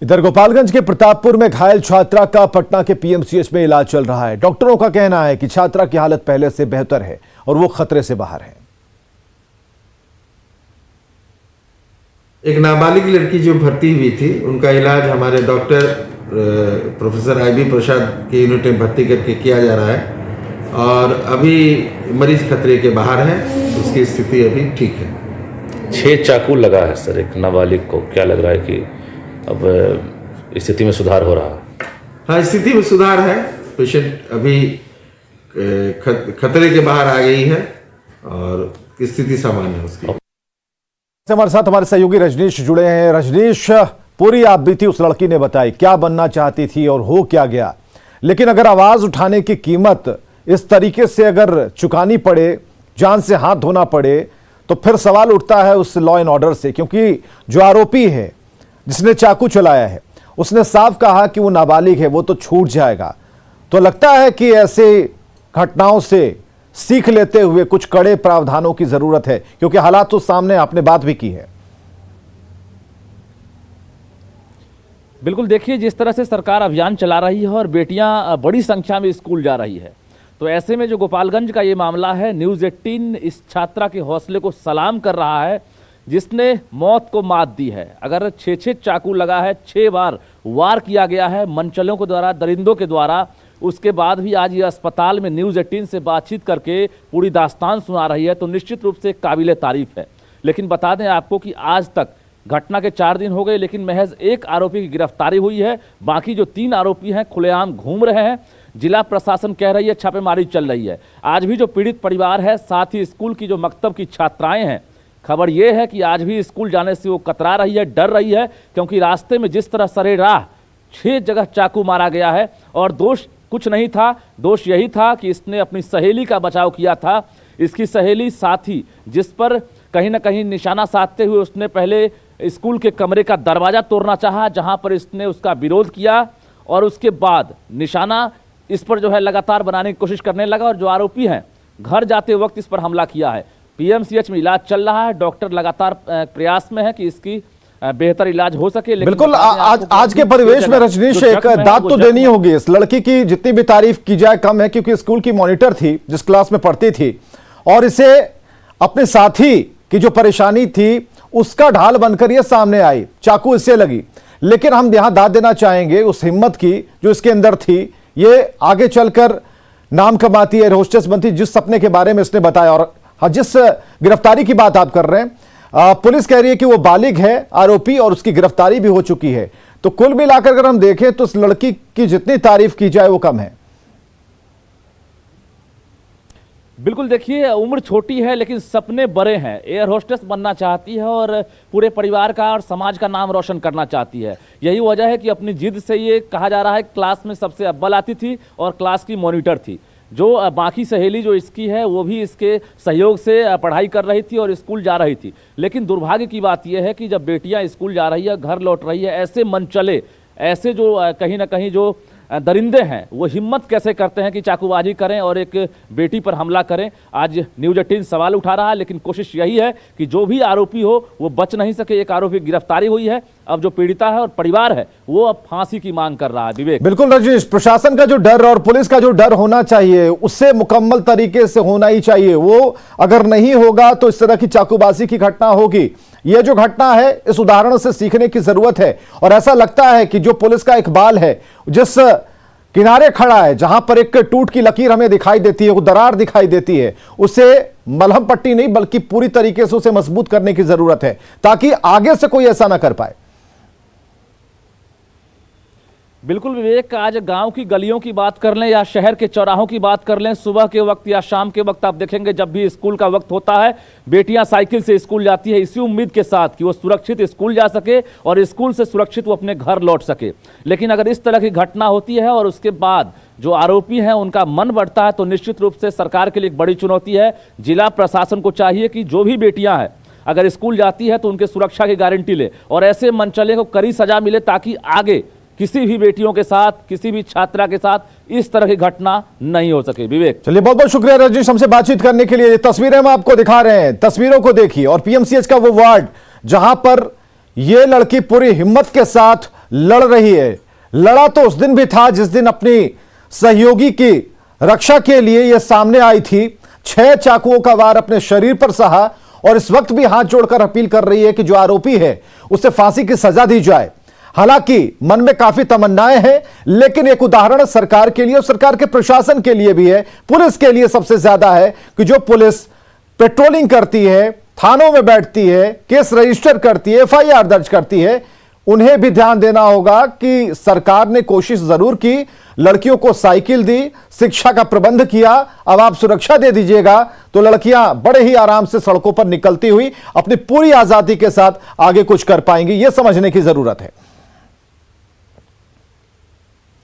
इधर गोपालगंज के प्रतापपुर में घायल छात्रा का पटना के पीएमसीएच में इलाज चल रहा है। डॉक्टरों का कहना है कि छात्रा की हालत पहले से बेहतर है और वो खतरे से बाहर है। एक नाबालिग लड़की जो भर्ती हुई थी, उनका इलाज हमारे डॉक्टर प्रोफेसर आईबी प्रसाद के यूनिट में भर्ती करके किया जा रहा है और अभी मरीज खतरे के बाहर है, उसकी स्थिति अभी ठीक है। 6 चाकू लगा है सर एक नाबालिग को। क्या लग रहा है कि अब स्थिति में सुधार हो रहा है? हाँ, स्थिति में सुधार है। पेशेंट अभी खतरे के बाहर आ गई है और स्थिति सामान्य है उसकी। हमारे साथ हमारे सहयोगी रजनीश जुड़े हैं। रजनीश, पूरी आप बीती उस लड़की ने बताई क्या बनना चाहती थी और हो क्या गया, लेकिन अगर आवाज उठाने की कीमत इस तरीके से अगर चुकानी पड़े, जान से हाथ धोना पड़े, तो फिर सवाल उठता है उस लॉ एंड ऑर्डर से, क्योंकि जो आरोपी है जिसने चाकू चलाया है उसने साफ कहा कि वो नाबालिग है, वो तो छूट जाएगा। तो लगता है कि ऐसे घटनाओं से सीख लेते हुए कुछ कड़े प्रावधानों की जरूरत है, क्योंकि हालात तो सामने आपने बात भी की है। बिल्कुल, देखिए जिस तरह से सरकार अभियान चला रही है और बेटियां बड़ी संख्या में स्कूल जा रही है, तो ऐसे में जो गोपालगंज का ये मामला है, न्यूज़ 18 इस छात्रा के हौसले को सलाम कर रहा है जिसने मौत को मात दी है। अगर 6 चाकू लगा है, 6 बार वार किया गया है मनचलों के द्वारा, दरिंदों के द्वारा, उसके बाद भी आज ये अस्पताल में न्यूज़ 18 से बातचीत करके पूरी दास्तान सुना रही है, तो निश्चित रूप से काबिले तारीफ है। लेकिन बता दें आपको कि आज तक घटना के 4 दिन हो गए, लेकिन महज 1 आरोपी की गिरफ्तारी हुई है। बाकी जो 3 आरोपी हैं खुलेआम घूम रहे हैं। जिला प्रशासन कह रही है छापेमारी चल रही है। आज भी जो पीड़ित परिवार है, साथ ही स्कूल की जो मकतब की छात्राएं हैं, खबर यह है कि आज भी स्कूल जाने से वो कतरा रही है, डर रही है, क्योंकि रास्ते में जिस तरह सरे राह 6 जगह चाकू मारा गया है और दोष कुछ नहीं था। दोष यही था कि इसने अपनी सहेली का बचाव किया था। इसकी सहेली साथी जिस पर कहीं ना कहीं निशाना साधते हुए उसने पहले स्कूल के कमरे का दरवाजा तोड़ना चाहा, जहां पर इसने उसका विरोध किया और उसके बाद निशाना इस पर जो है लगातार बनाने की कोशिश करने लगा और जो आरोपी हैं घर जाते वक्त इस पर हमला किया है। पीएमसीएच में इलाज चल रहा है, डॉक्टर लगातार प्रयास में है कि इसकी बेहतर इलाज हो सके। बिल्कुल, आज के परिवेश में रजनीश एक दाद तो देनी होगी। इस लड़की की जितनी भी तारीफ की जाए कम है, क्योंकि स्कूल की मॉनिटर थी जिस क्लास में पढ़ती थी और इसे अपने साथी की जो परेशानी थी उसका ढाल बनकर ये सामने आई, चाकू इससे लगी। लेकिन हम यहां दाद देना चाहेंगे उस हिम्मत की जो इसके अंदर थी। ये आगे चलकर नाम कमाती है, होस्टेस बनती, जिस सपने के बारे में इसने बताया। और जिस गिरफ्तारी की बात आप कर रहे हैं, पुलिस कह रही है कि वो बालिग है आरोपी और उसकी गिरफ्तारी भी हो चुकी है। तो कुल मिलाकर अगर हम देखें तो इस लड़की की जितनी तारीफ की जाए वो कम है। बिल्कुल, देखिए उम्र छोटी है लेकिन सपने बड़े हैं। एयर होस्टेस बनना चाहती है और पूरे परिवार का और समाज का नाम रोशन करना चाहती है। यही वजह है कि अपनी जिद से ये कहा जा रहा है क्लास में सबसे अव्वल आती थी और क्लास की मॉनिटर थी। जो बाकी सहेली जो इसकी है वो भी इसके सहयोग से पढ़ाई कर रही थी और स्कूल जा रही थी। लेकिन दुर्भाग्य की बात यह है कि जब बेटियां स्कूल जा रही है, घर लौट रही है, ऐसे मनचले, ऐसे जो कहीं ना कहीं जो दरिंदे हैं वो हिम्मत कैसे करते हैं कि चाकूबाजी करें और एक बेटी पर हमला करें। आज न्यूज़ 18 सवाल उठा रहा है, लेकिन कोशिश यही है कि जो भी आरोपी हो वो बच नहीं सके। एक आरोपी की गिरफ्तारी हुई है, अब जो पीड़िता है और परिवार है वो अब फांसी की मांग कर रहा है। विवेक, बिल्कुल रजनीश, प्रशासन का जो डर और पुलिस का जो डर होना चाहिए उससे मुकम्मल तरीके से होना ही चाहिए। वो अगर नहीं होगा तो इस तरह की चाकूबाजी की घटना होगी। यह जो घटना है इस उदाहरण से सीखने की जरूरत है। और ऐसा लगता है कि जो पुलिस का इकबाल है, जिस किनारे खड़ा है, जहां पर एक टूट की लकीर हमें दिखाई देती है, वो दरार दिखाई देती है, उसे मलहम पट्टी नहीं बल्कि पूरी तरीके से उसे मजबूत करने की जरूरत है, ताकि आगे से कोई ऐसा ना कर पाए। बिल्कुल विवेक, आज गांव की गलियों की बात कर लें या शहर के चौराहों की बात कर लें, सुबह के वक्त या शाम के वक्त आप देखेंगे जब भी स्कूल का वक्त होता है, बेटियां साइकिल से स्कूल जाती है इसी उम्मीद के साथ कि वो सुरक्षित स्कूल जा सके और स्कूल से सुरक्षित वो अपने घर लौट सके। लेकिन अगर इस तरह की घटना होती है और उसके बाद जो आरोपी हैं उनका मन बढ़ता है, तो निश्चित रूप से सरकार के लिए एक बड़ी चुनौती है। जिला प्रशासन को चाहिए कि जो भी बेटियां हैं अगर स्कूल जाती है तो उनके सुरक्षा की गारंटी ले और ऐसे मनचले को कड़ी सजा मिले, ताकि आगे किसी भी बेटियों के साथ, किसी भी छात्रा के साथ इस तरह की घटना नहीं हो सके। विवेक, चलिए बहुत बहुत शुक्रिया रजनीश हमसे बातचीत करने के लिए। ये तस्वीरें हम आपको दिखा रहे हैं, तस्वीरों को देखिए और पीएमसीएच का वो वार्ड जहां पर ये लड़की पूरी हिम्मत के साथ लड़ रही है। लड़ा तो उस दिन भी था जिस दिन अपनी सहयोगी की रक्षा के लिए यह सामने आई थी, 6 चाकुओं का वार अपने शरीर पर सहा और इस वक्त भी हाथ जोड़कर अपील कर रही है कि जो आरोपी है उसे फांसी की सजा दी जाए। हालांकि मन में काफी तमन्नाएं हैं, लेकिन एक उदाहरण सरकार के लिए और सरकार के प्रशासन के लिए भी है, पुलिस के लिए सबसे ज्यादा है कि जो पुलिस पेट्रोलिंग करती है, थानों में बैठती है, केस रजिस्टर करती है, एफआईआर दर्ज करती है, उन्हें भी ध्यान देना होगा कि सरकार ने कोशिश जरूर की, लड़कियों को साइकिल दी, शिक्षा का प्रबंध किया, अब आप सुरक्षा दे दीजिएगा तो लड़कियां बड़े ही आराम से सड़कों पर निकलती हुई अपनी पूरी आजादी के साथ आगे कुछ कर पाएंगी। यह समझने की जरूरत है।